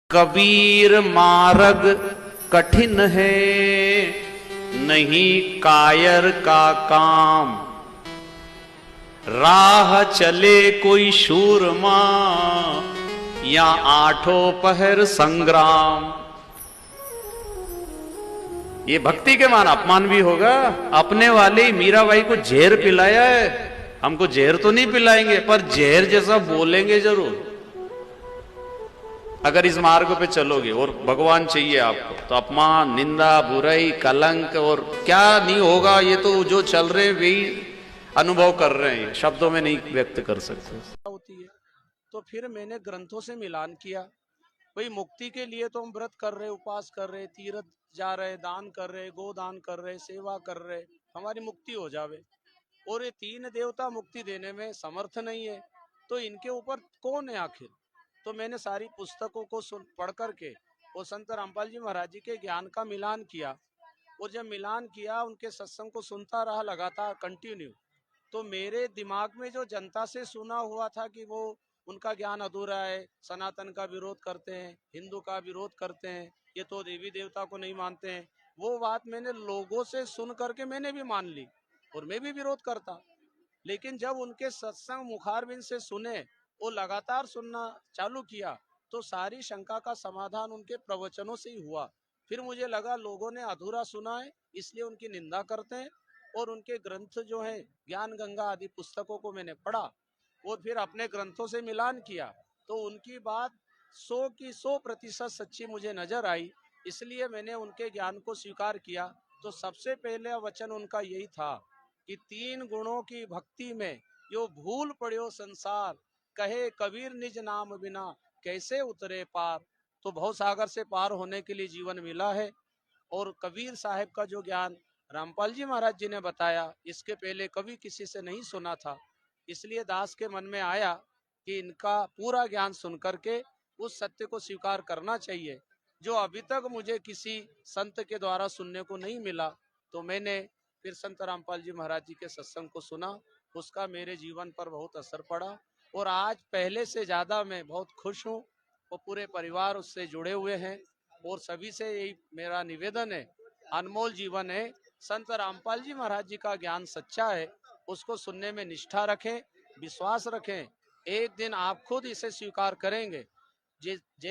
कबीर मार्ग कठिन है, नहीं कायर का काम। राह चले कोई शूरमा, या आठों पहर संग्राम। ये भक्ति के मान अपमान भी होगा। अपने वाले ही मीराबाई को जहर पिलाया है, हमको जहर तो नहीं पिलाएंगे पर जहर जैसा बोलेंगे जरूर। अगर इस मार्ग पे चलोगे और भगवान चाहिए आपको, तो अपमान, निंदा, बुराई, कलंक और क्या नहीं होगा, ये तो जो चल रहे हैं वही अनुभव कर रहे हैं, शब्दों में नहीं व्यक्त कर सकते होती है। तो फिर मैंने ग्रंथों से मिलान किया। भाई मुक्ति के लिए तो हम व्रत कर रहे, उपवास कर रहे, तीर्थ जा रहे, दान कर रहे, गोदान कर रहे, सेवा कर रहे, हमारी मुक्ति हो जावे। और ये तीन देवता मुक्ति देने में समर्थ नहीं है, तो इनके ऊपर कौन है आखिर। तो मैंने सारी पुस्तकों को पढ़ करके और संत रामपाल जी महाराज जी के ज्ञान का मिलान किया। और जब मिलान किया, उनके सत्संग को सुनता रहा लगातार कंटिन्यू, तो मेरे दिमाग में जो जनता से सुना हुआ था कि वो उनका ज्ञान अधूरा है, सनातन का विरोध करते हैं, हिंदू का विरोध करते हैं, ये तो देवी देवता को नहीं मानते हैं, वो बात मैंने लोगों से सुन करके मैंने भी मान ली और मैं भी विरोध करता। लेकिन जब उनके सत्संग मुखारबिंद से सुने और लगातार सुनना चालू किया, तो सारी शंका का समाधान उनके प्रवचनों से ही हुआ। फिर मुझे लगा लोगों ने अधूरा सुना है, इसलिए उनकी निंदा करते हैं। और उनके ग्रंथ जो है ज्ञान गंगा आदि पुस्तकों को मैंने पढ़ा और फिर अपने ग्रंथों से मिलान किया, तो उनकी बात 100% सच्ची मुझे नजर आई। इसलिए मैंने उनके ज्ञान को स्वीकार किया। तो सबसे पहले वचन उनका यही था कि तीन गुणों की भक्ति में यो भूल पड़ियो संसार, कहे कबीर निज नाम बिना कैसे उतरे पार। तो भव सागर से पार होने के लिए जीवन मिला है। और कबीर साहब का जो ज्ञान रामपाल जी महाराज जी ने बताया, इसके पहले कभी किसी से नहीं सुना था। इसलिए दास के मन में आया कि इनका पूरा ज्ञान सुन करके उस सत्य को स्वीकार करना चाहिए, जो अभी तक मुझे किसी संत के द्वारा सुनने को नहीं मिला। तो मैंने फिर संत रामपाल जी महाराज जी के सत्संग को सुना, उसका मेरे जीवन पर बहुत असर पड़ा। और आज पहले से ज्यादा मैं बहुत खुश हूँ और पूरे परिवार उससे जुड़े हुए हैं। और सभी से यही मेरा निवेदन है, अनमोल जीवन है, संत रामपाल जी महाराज जी का ज्ञान सच्चा है, उसको सुनने में निष्ठा रखें, विश्वास रखें। एक दिन आप खुद इसे स्वीकार करेंगे।